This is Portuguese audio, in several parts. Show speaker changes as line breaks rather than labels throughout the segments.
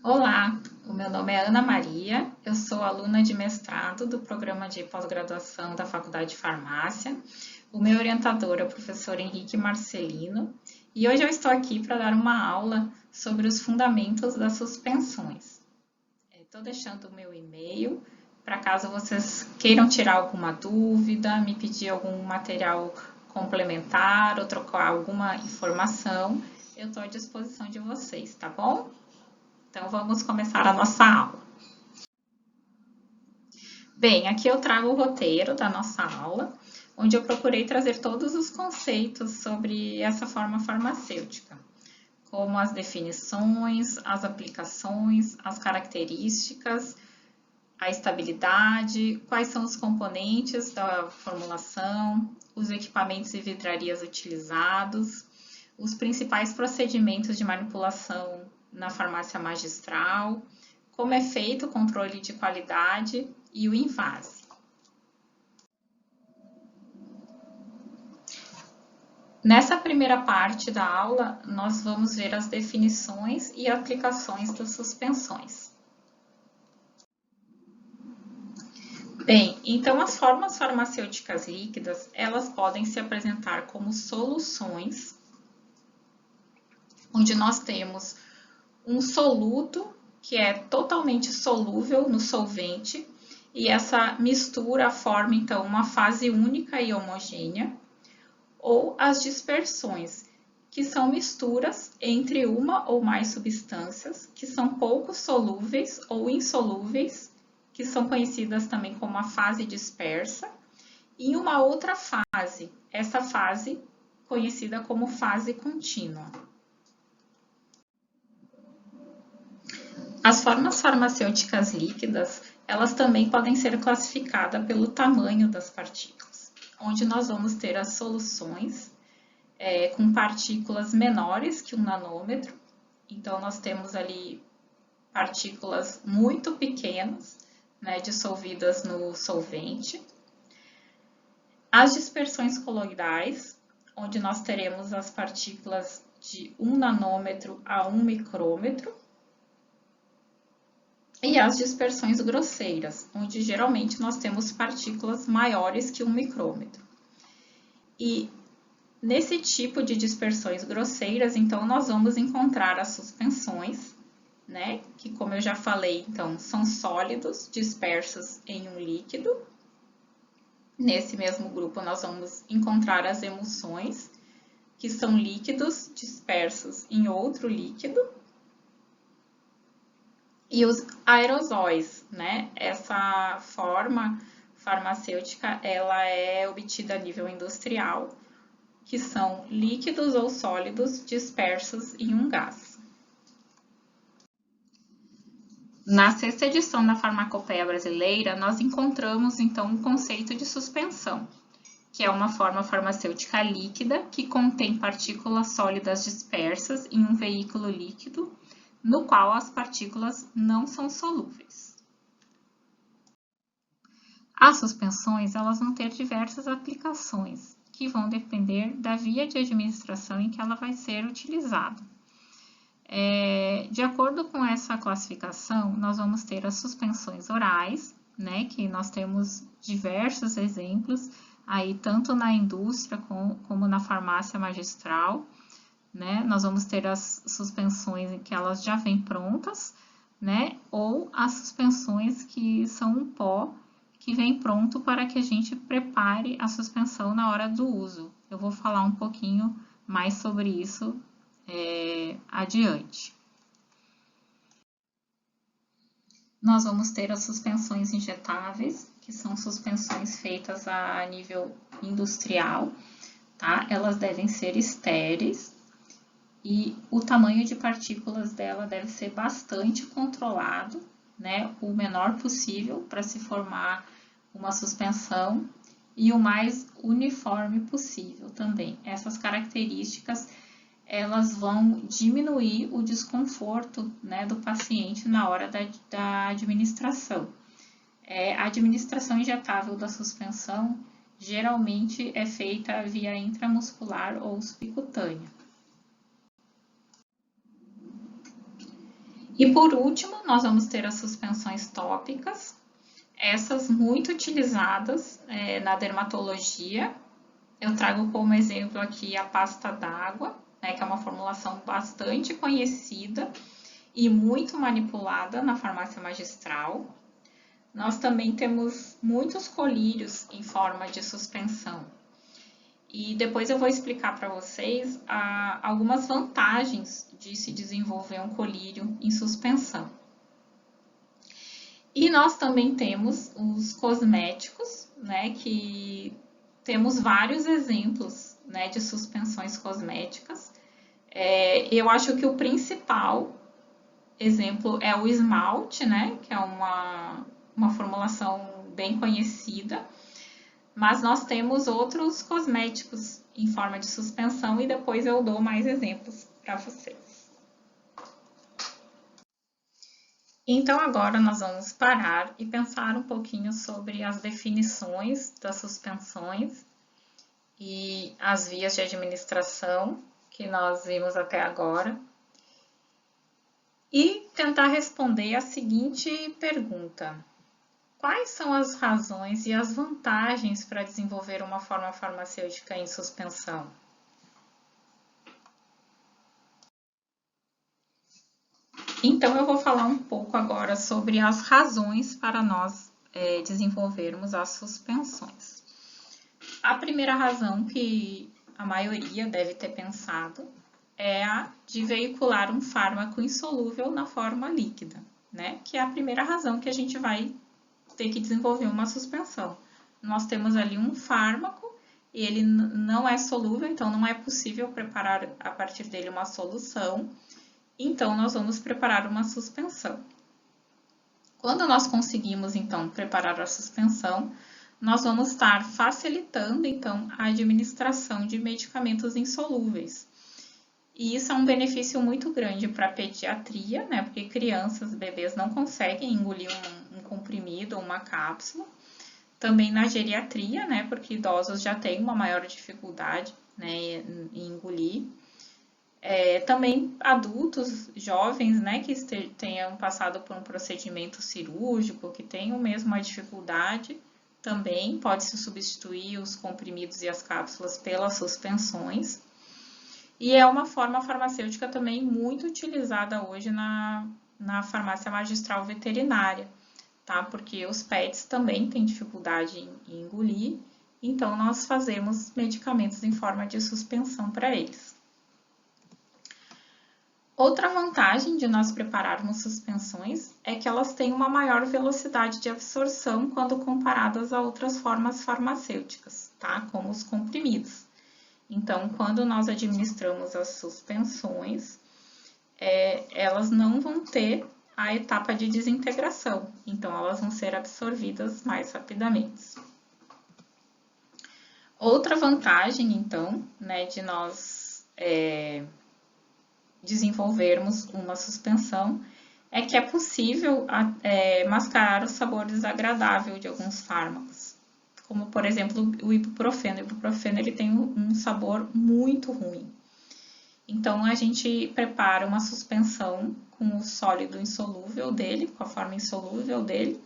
Olá, o meu nome é Ana Maria, eu sou aluna de mestrado do programa de pós-graduação da Faculdade de Farmácia. O meu orientador é o professor Henrique Marcelino e hoje eu estou aqui para dar uma aula sobre os fundamentos das suspensões. Estou deixando o meu e-mail para caso vocês queiram tirar alguma dúvida, me pedir algum material complementar ou trocar alguma informação, eu estou à disposição de vocês, tá bom? Então, vamos começar a nossa aula. Bem, aqui eu trago o roteiro da nossa aula, onde eu procurei trazer todos os conceitos sobre essa forma farmacêutica, como as definições, as aplicações, as características, a estabilidade, quais são os componentes da formulação, os equipamentos e vidrarias utilizados, os principais procedimentos de manipulação na farmácia magistral, como é feito o controle de qualidade e o invase. Nessa primeira parte da aula, nós vamos ver as definições e aplicações das suspensões. Bem, então as formas farmacêuticas líquidas, elas podem se apresentar como soluções, onde nós temos um soluto que é totalmente solúvel no solvente e essa mistura forma então uma fase única e homogênea, ou as dispersões, que são misturas entre uma ou mais substâncias que são pouco solúveis ou insolúveis, que são conhecidas também como a fase dispersa, e uma outra fase, essa fase conhecida como fase contínua. As formas farmacêuticas líquidas, elas também podem ser classificadas pelo tamanho das partículas, onde nós vamos ter as soluções com partículas menores que 1 nanômetro. Então, nós temos ali partículas muito pequenas, né, dissolvidas no solvente. As dispersões coloidais, onde nós teremos as partículas de 1 nanômetro a 1 micrômetro. E as dispersões grosseiras, onde geralmente nós temos partículas maiores que 1 micrômetro. E nesse tipo de dispersões grosseiras, então, nós vamos encontrar as suspensões, né? Que, como eu já falei, então, são sólidos dispersos em um líquido. Nesse mesmo grupo, nós vamos encontrar as emulsões, que são líquidos dispersos em outro líquido. E os aerosóis, né? Essa forma farmacêutica, ela é obtida a nível industrial, que são líquidos ou sólidos dispersos em um gás. Na sexta edição da Farmacopeia Brasileira, nós encontramos, então, o conceito de suspensão, que é uma forma farmacêutica líquida que contém partículas sólidas dispersas em um veículo líquido, no qual as partículas não são solúveis. As suspensões, elas vão ter diversas aplicações, que vão depender da via de administração em que ela vai ser utilizada. De acordo com essa classificação, nós vamos ter as suspensões orais, né, que nós temos diversos exemplos, aí tanto na indústria como na farmácia magistral, né? Nós vamos ter as suspensões em que elas já vêm prontas, né? Ou as suspensões que são um pó que vem pronto para que a gente prepare a suspensão na hora do uso. Eu vou falar um pouquinho mais sobre isso adiante. Nós vamos ter as suspensões injetáveis, que são suspensões feitas a nível industrial, tá? Elas devem ser estéreis. E o tamanho de partículas dela deve ser bastante controlado, né? O menor possível para se formar uma suspensão e o mais uniforme possível também. Essas características, elas vão diminuir o desconforto, né, do paciente na hora da administração. A administração injetável da suspensão geralmente é feita via intramuscular ou subcutânea. E por último, nós vamos ter as suspensões tópicas, essas muito utilizadas na dermatologia. Eu trago como exemplo aqui a pasta d'água, né, que é uma formulação bastante conhecida e muito manipulada na farmácia magistral. Nós também temos muitos colírios em forma de suspensão. E depois eu vou explicar para vocês algumas vantagens de se desenvolver um colírio em suspensão. E nós também temos os cosméticos, né, que temos vários exemplos, né, de suspensões cosméticas. Eu acho que o principal exemplo é o esmalte, né, que é uma formulação bem conhecida. Mas nós temos outros cosméticos em forma de suspensão e depois eu dou mais exemplos para vocês. Então agora nós vamos parar e pensar um pouquinho sobre as definições das suspensões e as vias de administração que nós vimos até agora e tentar responder a seguinte pergunta: quais são as razões e as vantagens para desenvolver uma forma farmacêutica em suspensão? Então, eu vou falar um pouco agora sobre as razões para nós desenvolvermos as suspensões. A primeira razão que a maioria deve ter pensado é a de veicular um fármaco insolúvel na forma líquida, né? Que é a primeira razão que a gente vai ter que desenvolver uma suspensão. Nós temos ali um fármaco e ele não é solúvel, então não é possível preparar a partir dele uma solução. Então, nós vamos preparar uma suspensão. Quando nós conseguimos, então, preparar a suspensão, nós vamos estar facilitando, então, a administração de medicamentos insolúveis. E isso é um benefício muito grande para a pediatria, né? Porque crianças, bebês não conseguem engolir um comprimido ou uma cápsula. Também na geriatria, né? Porque idosos já têm uma maior dificuldade, né, em engolir. Também adultos jovens, né, que tenham passado por um procedimento cirúrgico, que tenham mesmo uma dificuldade, também pode-se substituir os comprimidos e as cápsulas pelas suspensões. E é uma forma farmacêutica também muito utilizada hoje na farmácia magistral veterinária, tá? Porque os pets também têm dificuldade em engolir, então nós fazemos medicamentos em forma de suspensão para eles. Outra vantagem de nós prepararmos suspensões é que elas têm uma maior velocidade de absorção quando comparadas a outras formas farmacêuticas, tá? Como os comprimidos. Então, quando nós administramos as suspensões, elas não vão ter a etapa de desintegração, então elas vão ser absorvidas mais rapidamente. Outra vantagem, então, né, de nós desenvolvermos uma suspensão é que é possível mascarar o sabor desagradável de alguns fármacos, como por exemplo o ibuprofeno. O ibuprofeno ele tem um sabor muito ruim. Então a gente prepara uma suspensão com o sólido insolúvel dele, com a forma insolúvel dele,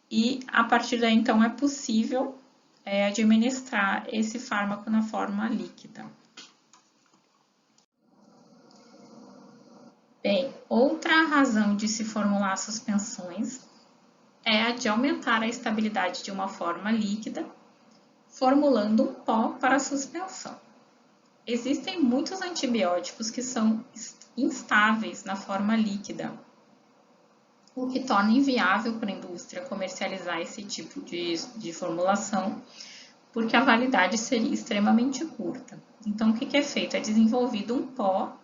e a partir daí então é possível administrar esse fármaco na forma líquida. Bem, outra razão de se formular suspensões é a de aumentar a estabilidade de uma forma líquida, formulando um pó para a suspensão. Existem muitos antibióticos que são instáveis na forma líquida, o que torna inviável para a indústria comercializar esse tipo de formulação, porque a validade seria extremamente curta. Então, o que é feito? É desenvolvido um pó,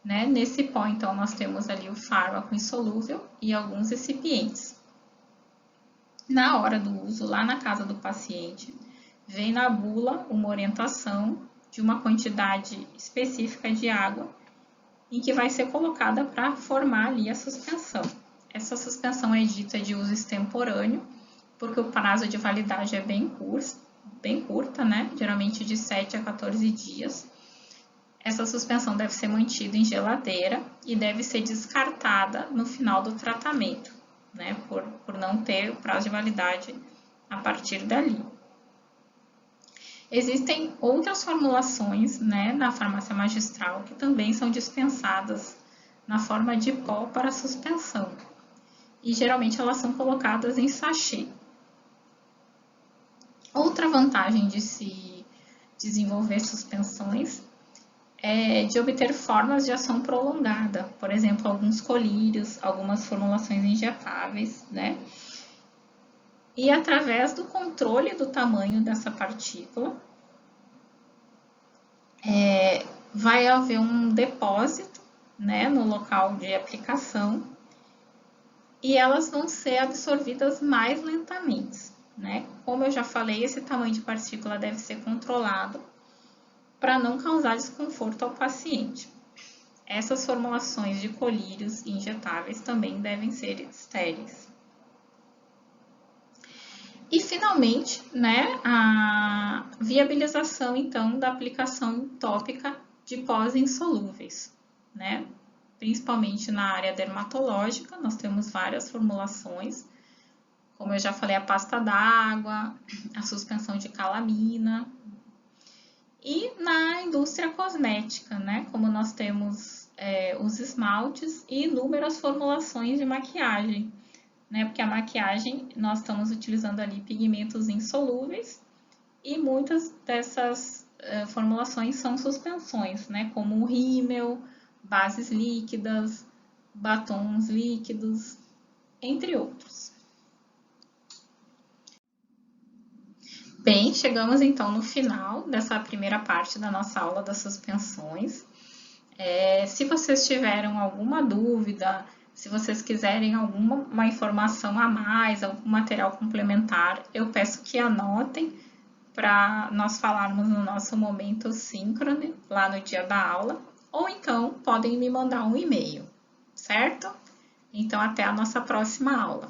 né? Nesse pó, então, nós temos ali o fármaco insolúvel e alguns recipientes. Na hora do uso, lá na casa do paciente, vem na bula uma orientação de uma quantidade específica de água em que vai ser colocada para formar ali a suspensão. Essa suspensão é dita de uso extemporâneo, porque o prazo de validade é bem curta, né? Geralmente de 7 a 14 dias. essa suspensão deve ser mantida em geladeira e deve ser descartada no final do tratamento, né, por não ter o prazo de validade a partir dali. Existem outras formulações, né, na farmácia magistral que também são dispensadas na forma de pó para suspensão. E geralmente elas são colocadas em sachê. Outra vantagem de se desenvolver suspensões é de obter formas de ação prolongada, por exemplo, alguns colírios, algumas formulações injetáveis, né? E através do controle do tamanho dessa partícula, vai haver um depósito, né, no local de aplicação e elas vão ser absorvidas mais lentamente, né? Como eu já falei, esse tamanho de partícula deve ser controlado para não causar desconforto ao paciente. Essas formulações de colírios injetáveis também devem ser estéreis. E, finalmente, né, a viabilização, então, da aplicação tópica de pós insolúveis, né? Principalmente na área dermatológica, nós temos várias formulações, como eu já falei, a pasta d'água, a suspensão de calamina. E na indústria cosmética, né, como nós temos os esmaltes e inúmeras formulações de maquiagem, né, porque a maquiagem, nós estamos utilizando ali pigmentos insolúveis e muitas dessas formulações são suspensões, né, como o rímel, bases líquidas, batons líquidos, entre outros. Bem, chegamos então no final dessa primeira parte da nossa aula das suspensões. Se vocês tiveram alguma dúvida, se vocês quiserem alguma informação a mais, algum material complementar, eu peço que anotem para nós falarmos no nosso momento síncrono, lá no dia da aula, ou então podem me mandar um e-mail, certo? Então, até a nossa próxima aula.